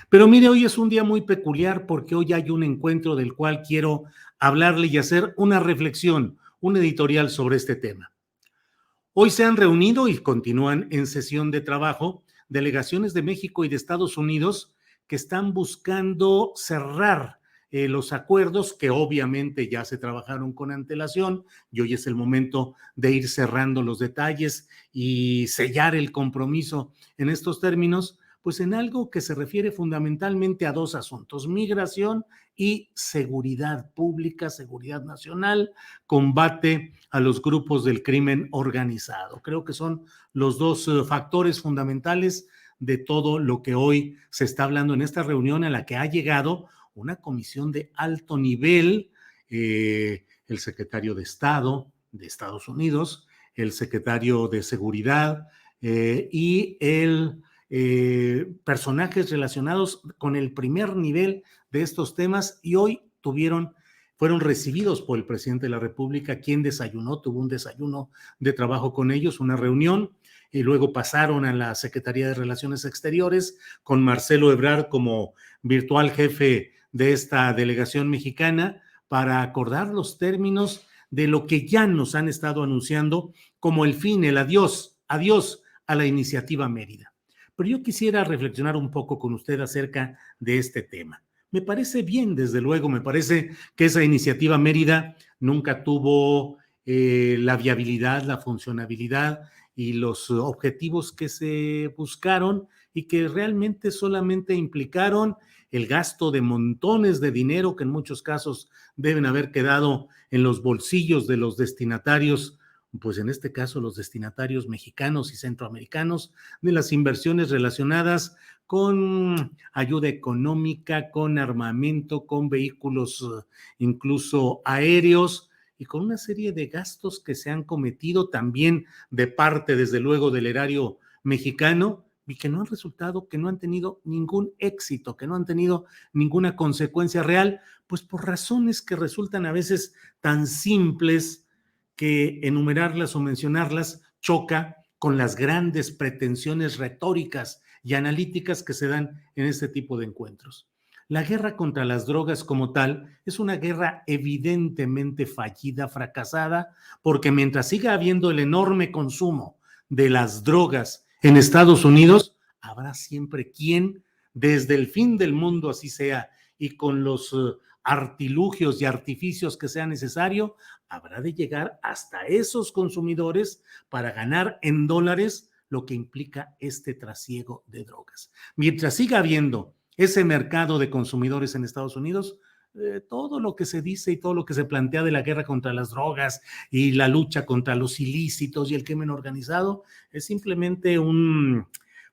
Pero mire, hoy es un día muy peculiar porque hoy hay un encuentro del cual quiero hablarle y hacer una reflexión, un editorial sobre este tema. Hoy se han reunido y continúan en sesión de trabajo delegaciones de México y de Estados Unidos que están buscando cerrar los acuerdos que obviamente ya se trabajaron con antelación y hoy es el momento de ir cerrando los detalles y sellar el compromiso en estos términos, pues en algo que se refiere fundamentalmente a dos asuntos: migración y seguridad pública, seguridad nacional, combate a los grupos del crimen organizado. Creo que son los dos factores fundamentales de todo lo que hoy se está hablando en esta reunión a la que ha llegado una comisión de alto nivel, el secretario de Estado de Estados Unidos, el secretario de Seguridad y el personajes relacionados con el primer nivel de estos temas, y hoy fueron recibidos por el presidente de la República, quien tuvo un desayuno de trabajo con ellos, una reunión, y luego pasaron a la Secretaría de Relaciones Exteriores con Marcelo Ebrard como virtual jefe de esta delegación mexicana para acordar los términos de lo que ya nos han estado anunciando como el fin, el adiós a la iniciativa Mérida. Pero yo quisiera reflexionar un poco con usted acerca de este tema. Me parece bien, desde luego, me parece que esa iniciativa Mérida nunca tuvo la viabilidad, la funcionabilidad y los objetivos que se buscaron, y que realmente solamente implicaron el gasto de montones de dinero que en muchos casos deben haber quedado en los bolsillos de los destinatarios, pues en este caso los destinatarios mexicanos y centroamericanos, de las inversiones relacionadas con ayuda económica, con armamento, con vehículos incluso aéreos, y con una serie de gastos que se han cometido también de parte, desde luego, del erario mexicano, y que no han resultado, que no han tenido ningún éxito, que no han tenido ninguna consecuencia real, pues por razones que resultan a veces tan simples que enumerarlas o mencionarlas choca con las grandes pretensiones retóricas y analíticas que se dan en este tipo de encuentros. La guerra contra las drogas como tal es una guerra evidentemente fallida, fracasada, porque mientras siga habiendo el enorme consumo de las drogas en Estados Unidos, habrá siempre quien, desde el fin del mundo así sea, y con los artilugios y artificios que sea necesario, habrá de llegar hasta esos consumidores para ganar en dólares lo que implica este trasiego de drogas. Mientras siga habiendo ese mercado de consumidores en Estados Unidos, todo lo que se dice y todo lo que se plantea de la guerra contra las drogas y la lucha contra los ilícitos y el crimen organizado es simplemente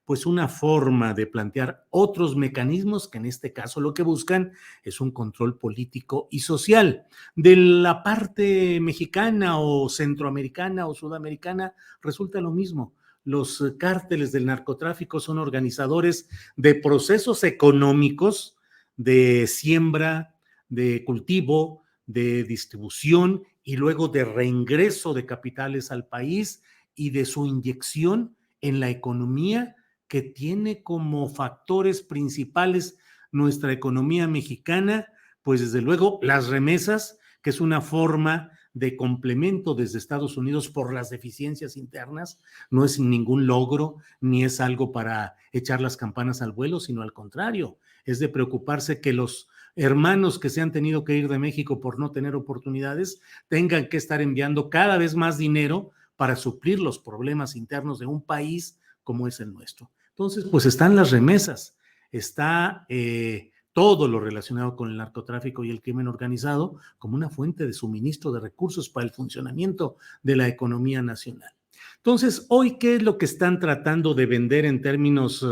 pues una forma de plantear otros mecanismos que en este caso lo que buscan es un control político y social. De la parte mexicana o centroamericana o sudamericana resulta lo mismo. Los cárteles del narcotráfico son organizadores de procesos económicos, de siembra, de cultivo, de distribución y luego de reingreso de capitales al país y de su inyección en la economía, que tiene como factores principales nuestra economía mexicana, pues desde luego las remesas, que es una forma de complemento desde Estados Unidos por las deficiencias internas, no es ningún logro ni es algo para echar las campanas al vuelo, sino al contrario, es de preocuparse que los hermanos que se han tenido que ir de México por no tener oportunidades tengan que estar enviando cada vez más dinero para suplir los problemas internos de un país como es el nuestro. Entonces, pues están las remesas, está todo lo relacionado con el narcotráfico y el crimen organizado como una fuente de suministro de recursos para el funcionamiento de la economía nacional. Entonces, hoy, ¿qué es lo que están tratando de vender en términos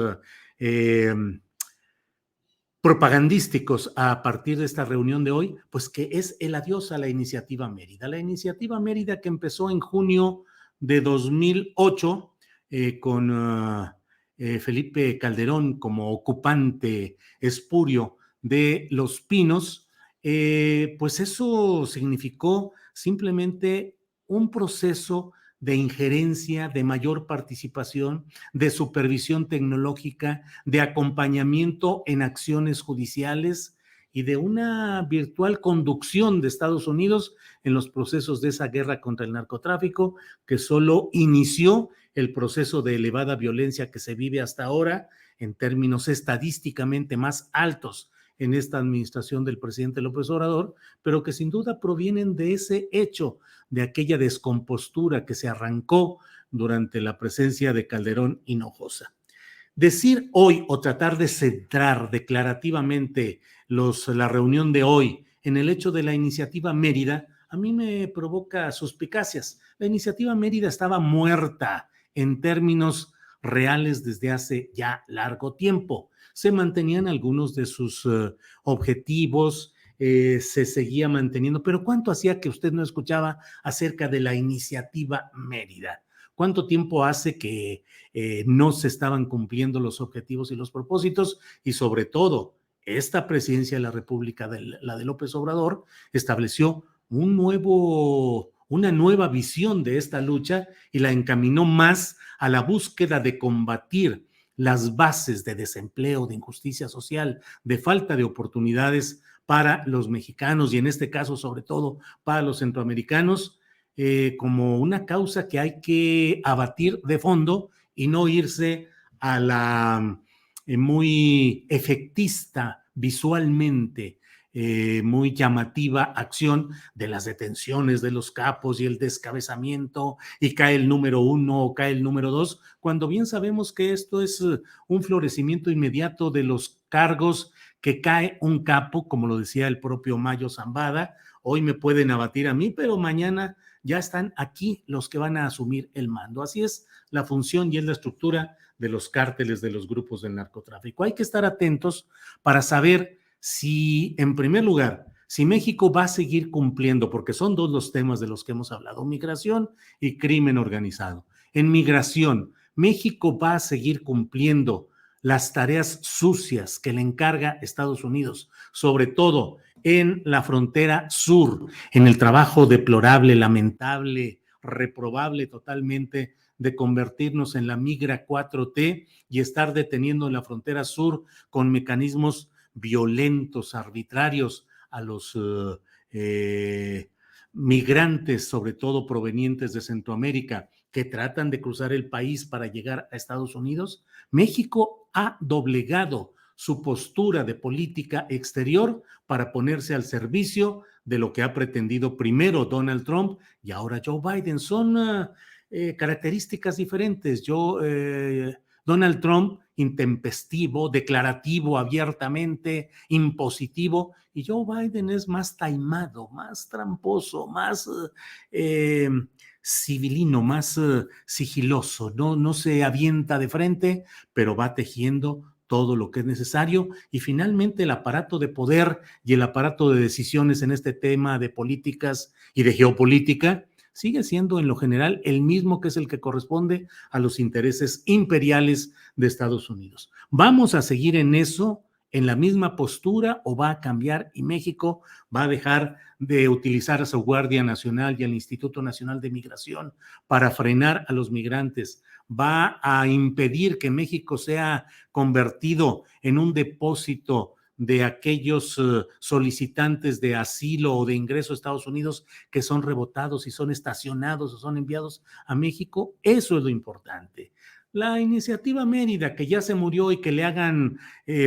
eh, propagandísticos a partir de esta reunión de hoy? Pues que es el adiós a la iniciativa Mérida. La iniciativa Mérida, que empezó en junio de 2008 con Felipe Calderón como ocupante espurio de Los Pinos, pues eso significó simplemente un proceso de injerencia, de mayor participación, de supervisión tecnológica, de acompañamiento en acciones judiciales y de una virtual conducción de Estados Unidos en los procesos de esa guerra contra el narcotráfico, que solo inició el proceso de elevada violencia que se vive hasta ahora en términos estadísticamente más altos en esta administración del presidente López Obrador, pero que sin duda provienen de ese hecho, de aquella descompostura que se arrancó durante la presencia de Calderón Hinojosa. Decir hoy o tratar de centrar declarativamente la reunión de hoy en el hecho de la iniciativa Mérida, a mí me provoca suspicacias. La iniciativa Mérida estaba muerta en términos reales desde hace ya largo tiempo. Se mantenían algunos de sus objetivos, se seguía manteniendo, pero ¿cuánto hacía que usted no escuchaba acerca de la iniciativa Mérida? ¿Cuánto tiempo hace que no se estaban cumpliendo los objetivos y los propósitos? Y sobre todo, esta presidencia de la República, la de López Obrador, estableció una nueva visión de esta lucha y la encaminó más a la búsqueda de combatir las bases de desempleo, de injusticia social, de falta de oportunidades para los mexicanos y en este caso sobre todo para los centroamericanos, como una causa que hay que abatir de fondo y no irse a la muy efectista visualmente, muy llamativa acción de las detenciones de los capos y el descabezamiento y cae el número 1 o cae el número 2, cuando bien sabemos que esto es un florecimiento inmediato de los cargos que cae un capo, como lo decía el propio Mayo Zambada. Hoy me pueden abatir a mí, pero mañana ya están aquí los que van a asumir el mando. Así es la función y es la estructura de los cárteles, de los grupos del narcotráfico. Hay que estar atentos para saber si, en primer lugar, si México va a seguir cumpliendo, porque son dos los temas de los que hemos hablado, migración y crimen organizado. En migración, México va a seguir cumpliendo las tareas sucias que le encarga Estados Unidos, sobre todo en la frontera sur, en el trabajo deplorable, lamentable, reprobable totalmente de convertirnos en la migra 4T y estar deteniendo en la frontera sur con mecanismos violentos, arbitrarios a los migrantes, sobre todo provenientes de Centroamérica, que tratan de cruzar el país para llegar a Estados Unidos. México ha doblegado su postura de política exterior para ponerse al servicio de lo que ha pretendido primero Donald Trump y ahora Joe Biden. Son características diferentes. Donald Trump intempestivo, declarativo abiertamente, impositivo, y Joe Biden es más taimado, más tramposo, más civilino, más sigiloso, no se avienta de frente, pero va tejiendo todo lo que es necesario y finalmente el aparato de poder y el aparato de decisiones en este tema de políticas y de geopolítica sigue siendo en lo general el mismo que es el que corresponde a los intereses imperiales de Estados Unidos. ¿Vamos a seguir en eso, en la misma postura o va a cambiar y México va a dejar de utilizar a su Guardia Nacional y al Instituto Nacional de Migración para frenar a los migrantes? ¿Va a impedir que México sea convertido en un depósito de aquellos solicitantes de asilo o de ingreso a Estados Unidos que son rebotados y son estacionados o son enviados a México? Eso es lo importante. La iniciativa Mérida, que ya se murió y que le hagan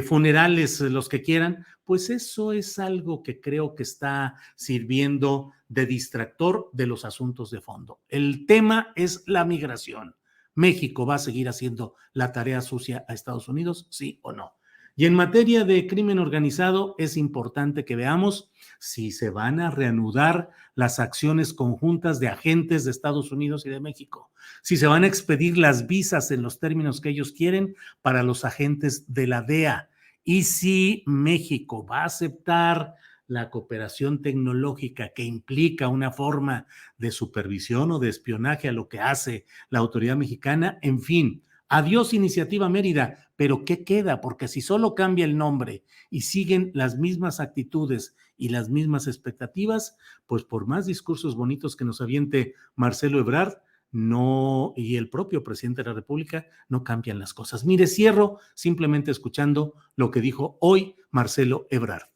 funerales los que quieran, pues eso es algo que creo que está sirviendo de distractor de los asuntos de fondo. El tema es la migración. ¿México va a seguir haciendo la tarea sucia a Estados Unidos? ¿Sí o no? Y en materia de crimen organizado, es importante que veamos si se van a reanudar las acciones conjuntas de agentes de Estados Unidos y de México, si se van a expedir las visas en los términos que ellos quieren para los agentes de la DEA y si México va a aceptar la cooperación tecnológica que implica una forma de supervisión o de espionaje a lo que hace la autoridad mexicana. En fin, adiós Iniciativa Mérida, pero ¿qué queda? Porque si solo cambia el nombre y siguen las mismas actitudes y las mismas expectativas, pues por más discursos bonitos que nos aviente Marcelo Ebrard, no, y el propio presidente de la República, no cambian las cosas. Mire, cierro simplemente escuchando lo que dijo hoy Marcelo Ebrard.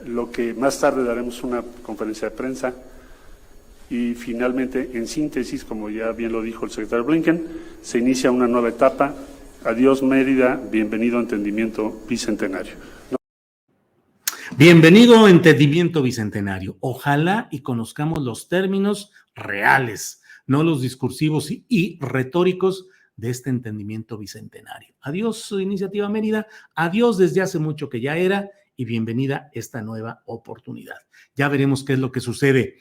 Lo que más tarde daremos una conferencia de prensa y finalmente, en síntesis, como ya bien lo dijo el secretario Blinken, se inicia una nueva etapa. Adiós Mérida, bienvenido a Entendimiento Bicentenario. Bienvenido a Entendimiento Bicentenario. Ojalá y conozcamos los términos reales, no los discursivos y retóricos de este entendimiento bicentenario. Adiós, Iniciativa Mérida. Adiós desde hace mucho que ya era y bienvenida esta nueva oportunidad. Ya veremos qué es lo que sucede.